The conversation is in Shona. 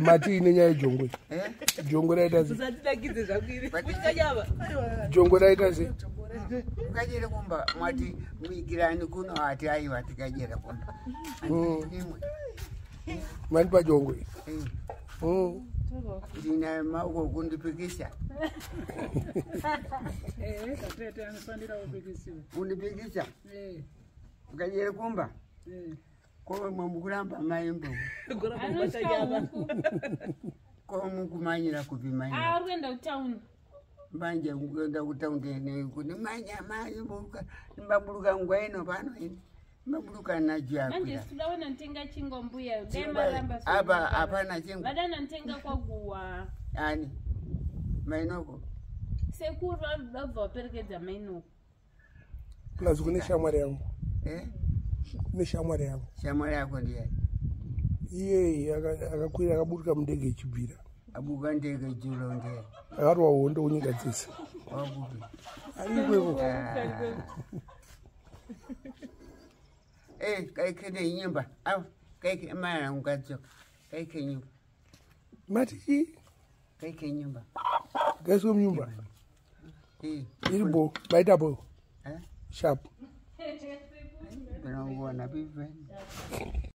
Mati inenyaya jongwe. Jongwe raita sei? Usatidakidze zvakwiri. Jongwe raita sei? Ukajere kumba mwati muigirani kuno ati aiwa tikajera kumba. Mani pa jongwe. Ndina mauko kundipikisha. Kapete anofandira kupikisiwa. Kundipikisha? Ukajere kumba? Kwa mwamukuramba maimbo. Kwa mukumanyira kupimanya. Urenda kutown. Mbanje ngenda kutaundene kuti manya maimbo mbabuluka ngwaino pano ini. Mbabuluka najua kwa. Manje sidaona ntenga chingombuya. Aba hapana chingo. Badana ntenga kwa guwa. Ani. Mainoko. Sekuru ava perekedza mainoko. Plazo kune shamwari yangu. Kune shamwari yangu. Shamwari yako ndiye. Iye akakwira akaburuka mundege echibvira. Abuka ndege julo ndiye. Akarwa hondo kunyika dzese. Wabuka. Arikweko. Kaikende nyumba. Au kaike mara ungachoka. Kaike nyumba. Mati kaike nyumba. Kaiswe mnyumba. Iribo baita bo. Sharp. Pero wana bive.